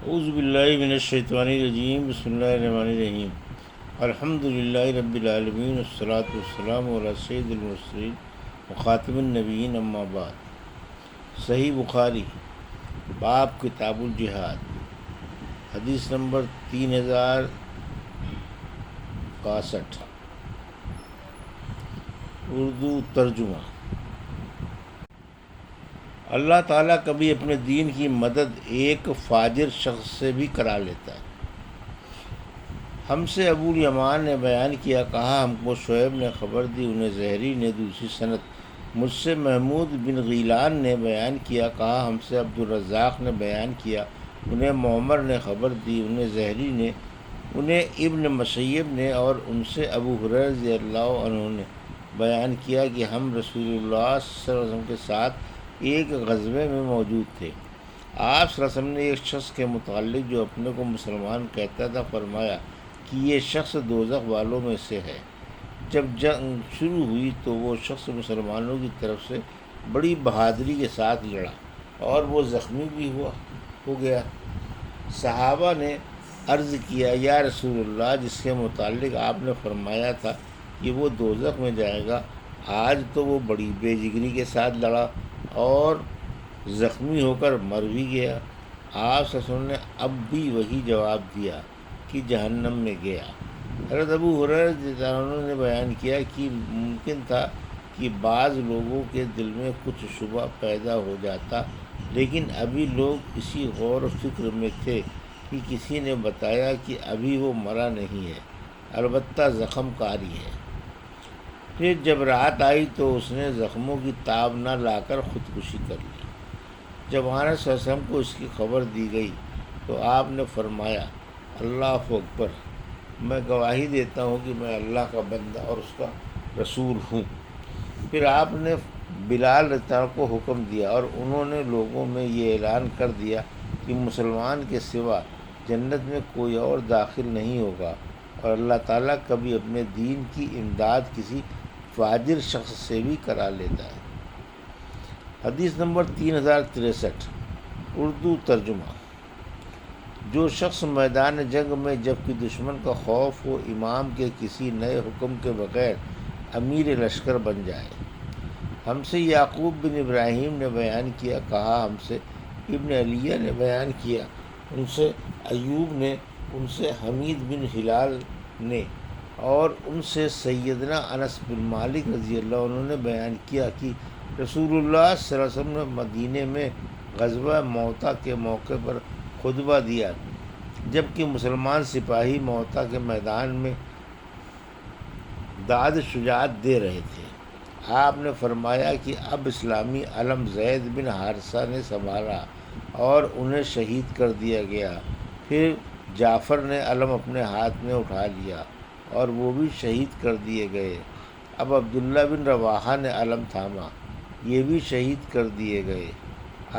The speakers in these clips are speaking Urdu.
اعوذ باللہ من الشیطان الرجیم، بسم اللہ الرحمن الرحیم۔ الحمد للہ رب العالمین، والصلاة والسلام علی سید المرسلین وخاتم النبیین، اما بعد۔ صحیح بخاری، باب کتاب الجہاد، حدیث نمبر 3061، اردو ترجمہ۔ اللہ تعالیٰ کبھی اپنے دین کی مدد ایک فاجر شخص سے بھی کرا لیتا ہے۔ ہم سے ابو الیمان نے بیان کیا، کہا ہم کو شعیب نے خبر دی، انہیں زہری نے دوسری سند مجھ سے محمود بن غیلان نے بیان کیا، کہا ہم سے عبدالرزاق نے بیان کیا، انہیں معمر نے خبر دی، انہیں زہری نے، انہیں ابن مسیب نے، اور ان سے ابو ہریرہ رضی اللہ عنہ نے بیان کیا کہ ہم رسول اللہ صلی اللہ علیہ وسلم کے ساتھ ایک غزوے میں موجود تھے۔ آپ صلی اللہ علیہ وسلم نے ایک شخص کے متعلق جو اپنے کو مسلمان کہتا تھا فرمایا کہ یہ شخص دوزخ والوں میں سے ہے۔ جب جنگ شروع ہوئی تو وہ شخص مسلمانوں کی طرف سے بڑی بہادری کے ساتھ لڑا اور وہ زخمی بھی ہو گیا۔ صحابہ نے عرض کیا، یا رسول اللہ، جس کے متعلق آپ نے فرمایا تھا کہ وہ دوزخ میں جائے گا، آج تو وہ بڑی بے جگری کے ساتھ لڑا اور زخمی ہو کر مر بھی گیا۔ آپ صلی اللہ علیہ وسلم نے اب بھی وہی جواب دیا کہ جہنم میں گیا۔ حضرت ابو ہریرہ رضی اللہ عنہ نے بیان کیا کہ ممکن تھا کہ بعض لوگوں کے دل میں کچھ شبہ پیدا ہو جاتا، لیکن ابھی لوگ اسی غور و فکر میں تھے کہ کسی نے بتایا کہ ابھی وہ مرا نہیں ہے، البتہ زخم کاری ہے۔ پھر جب رات آئی تو اس نے زخموں کی تاب نہ لا کر خودکشی کر لی۔ جب آنس صلی اللہ علیہ وسلم کو اس کی خبر دی گئی تو آپ نے فرمایا، اللہ اکبر، میں گواہی دیتا ہوں کہ میں اللہ کا بندہ اور اس کا رسول ہوں۔ پھر آپ نے بلال رضی اللہ عنہ کو حکم دیا اور انہوں نے لوگوں میں یہ اعلان کر دیا کہ مسلمان کے سوا جنت میں کوئی اور داخل نہیں ہوگا، اور اللہ تعالیٰ کبھی اپنے دین کی امداد کسی فاجر شخص سے بھی کرا لیتا ہے۔ حدیث نمبر 3063، اردو ترجمہ۔ جو شخص میدان جنگ میں جبکہ دشمن کا خوف ہو امام کے کسی نئے حکم کے بغیر امیر لشکر بن جائے۔ ہم سے یعقوب بن ابراہیم نے بیان کیا، کہا ہم سے ابن علیہ نے بیان کیا، ان سے ایوب نے، ان سے حمید بن ہلال نے، اور ان سے سیدنا انس بن مالک رضی اللہ عنہ نے بیان کیا کہ رسول اللہ صلی اللہ علیہ وسلم نے مدینے میں غزوہ موطا کے موقع پر خطبہ دیا، جبکہ مسلمان سپاہی موطا کے میدان میں داد شجاعت دے رہے تھے۔ آپ نے فرمایا کہ اب اسلامی علم زید بن حارثہ نے سنبھالا اور انہیں شہید کر دیا گیا۔ پھر جعفر نے علم اپنے ہاتھ میں اٹھا لیا اور وہ بھی شہید کر دیے گئے۔ اب عبداللہ بن رواحہ نے علم تھاما، یہ بھی شہید کر دیے گئے۔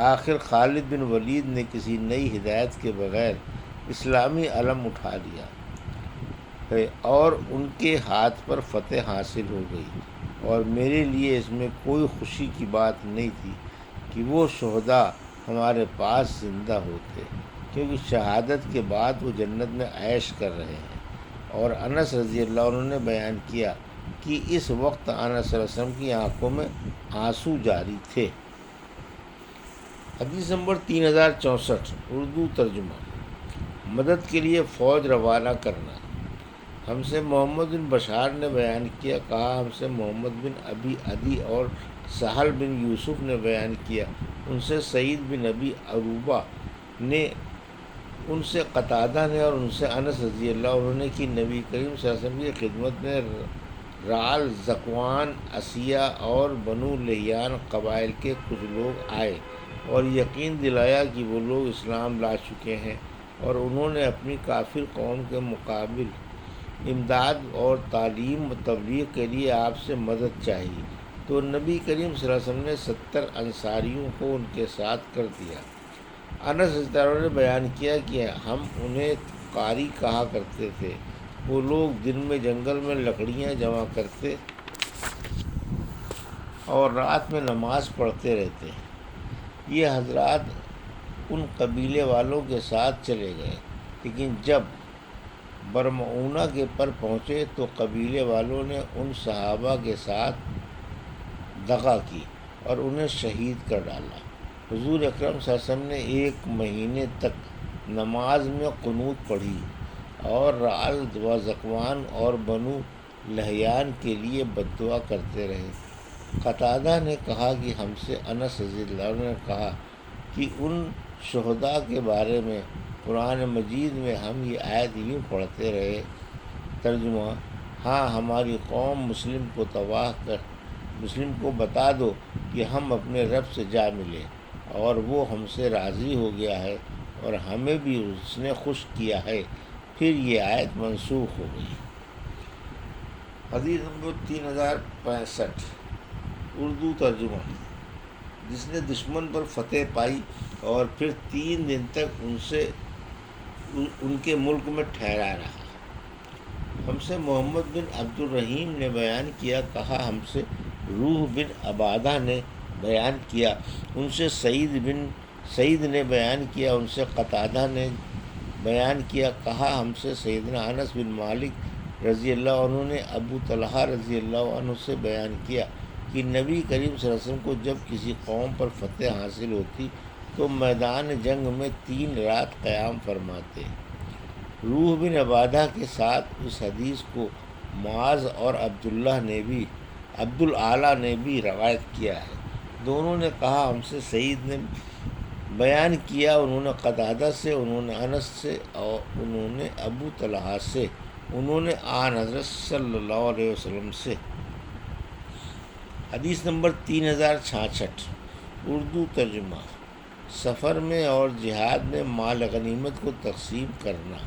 آخر خالد بن ولید نے کسی نئی ہدایت کے بغیر اسلامی علم اٹھا لیا ہے اور ان کے ہاتھ پر فتح حاصل ہو گئی، اور میرے لیے اس میں کوئی خوشی کی بات نہیں تھی کہ وہ شہداء ہمارے پاس زندہ ہوتے، کیونکہ شہادت کے بعد وہ جنت میں عیش کر رہے ہیں۔ اور انس رضی اللہ عنہ نے بیان کیا کہ اس وقت انس صلی اللہ علیہ وسلم کی آنکھوں میں آنسو جاری تھے۔ حدیث نمبر 3064، اردو ترجمہ۔ مدد کے لیے فوج روانہ کرنا۔ ہم سے محمد بن بشار نے بیان کیا، کہا ہم سے محمد بن ابی عدی اور سہل بن یوسف نے بیان کیا، ان سے سعید بن ابی عروبہ نے، ان سے قتادہ نے، اور ان سے انس رضی اللہ عنہ نے کہ نبی کریم صلی اللہ علیہ وسلم کی خدمت میں رعل، ذکوان، عصیہ اور بنو لحیان قبائل کے کچھ لوگ آئے اور یقین دلایا کہ وہ لوگ اسلام لا چکے ہیں، اور انہوں نے اپنی کافر قوم کے مقابل امداد اور تعلیم و تبلیغ کے لیے آپ سے مدد چاہی، تو نبی کریم صلی اللہ علیہ وسلم نے 70 انصاریوں کو ان کے ساتھ کر دیا۔ انس رضی اللہ عنہ نے بیان کیا کہ ہم انہیں قاری کہا کرتے تھے، وہ لوگ دن میں جنگل میں لکڑیاں جمع کرتے اور رات میں نماز پڑھتے رہتے۔ یہ حضرات ان قبیلے والوں کے ساتھ چلے گئے، لیکن جب برمعونہ کے پر پہنچے تو قبیلے والوں نے ان صحابہ کے ساتھ دغا کی اور انہیں شہید کر ڈالا۔ حضور اکرم صلی اللہ علیہ وسلم نے 1 مہینے تک نماز میں قنوت پڑھی اور رعل و ذکوان اور بنو لحیان کے لیے بد دعا کرتے رہے۔ قتادہ نے کہا کہ ہم سے انس رضی اللہ عنہ نے کہا کہ ان شہداء کے بارے میں قرآن مجید میں ہم یہ آیت یوں پڑھتے رہے۔ ترجمہ: ہاں، ہماری قوم مسلم کو بتا دو کہ ہم اپنے رب سے جا ملے اور وہ ہم سے راضی ہو گیا ہے اور ہمیں بھی اس نے خوش کیا ہے۔ پھر یہ آیت منسوخ ہو گئی۔ حدیث نمبر 3065 اردو ترجمہ: جس نے دشمن پر فتح پائی اور پھر 3 دن تک ان کے ملک میں ٹھہرا رہا۔ ہم سے محمد بن عبد الرحیم نے بیان کیا، کہا ہم سے روح بن عبادہ نے بیان کیا، ان سے سعید نے بیان کیا، ان سے قتادہ نے بیان کیا، کہا ہم سے سیدنا انس بن مالک رضی اللہ عنہ نے ابو طلحہ رضی اللہ عنہ سے بیان کیا کہ نبی کریم صلی اللہ علیہ وسلم کو جب کسی قوم پر فتح حاصل ہوتی تو میدان جنگ میں 3 رات قیام فرماتے۔ روح بن عبادہ کے ساتھ اس حدیث کو معاذ اور عبدالعالیٰ نے بھی روایت کیا ہے۔ دونوں نے کہا ہم سے سعید نے بیان کیا، انہوں نے قتادہ سے، انہوں نے انس سے اور انہوں نے ابو طلحہ سے، انہوں نے آن حضرت صلی اللہ علیہ وسلم سے۔ حدیث نمبر 3066 اردو ترجمہ: سفر میں اور جہاد میں مال غنیمت کو تقسیم کرنا۔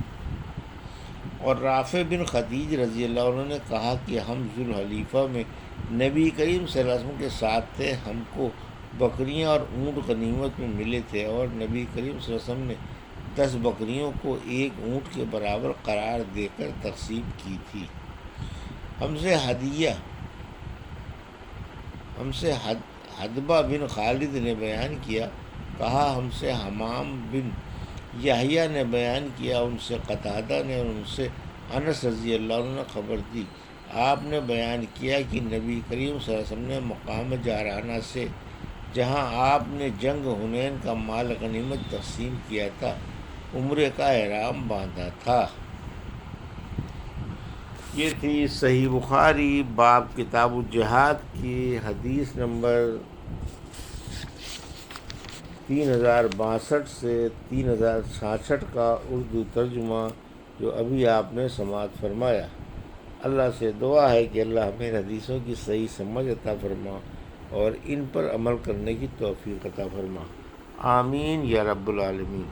اور رافع بن خدیج رضی اللہ عنہ نے کہا کہ ہم ذوالحلیفہ میں نبی کریم صلی اللہ علیہ وسلم کے ساتھ تھے، ہم کو بکریاں اور اونٹ غنیمت میں ملے تھے اور نبی کریم صلی اللہ علیہ وسلم نے 10 بکریوں کو 1 اونٹ کے برابر قرار دے کر تقسیم کی تھی۔ ہم سے حدبہ بن خالد نے بیان کیا، کہا ہم سے حمام بن یحییٰ نے بیان کیا، ان سے قتادہ نے اور ان سے انس رضی اللہ عنہ نے خبر دی، آپ نے بیان کیا کہ نبی کریم صلی اللہ علیہ وسلم نے مقام جعرانہ سے، جہاں آپ نے جنگ حنین کا مال غنیمت تقسیم کیا تھا، عمرے کا احرام باندھا تھا۔ یہ تھی صحیح بخاری باب کتاب الجہاد کی حدیث نمبر 3062 سے 3066 کا اردو ترجمہ جو ابھی آپ نے سماعت فرمایا۔ اللہ سے دعا ہے کہ اللہ ہمیں حدیثوں کی صحیح سمجھ عطا فرما اور ان پر عمل کرنے کی توفیق عطا فرما۔ آمین یا رب العالمین۔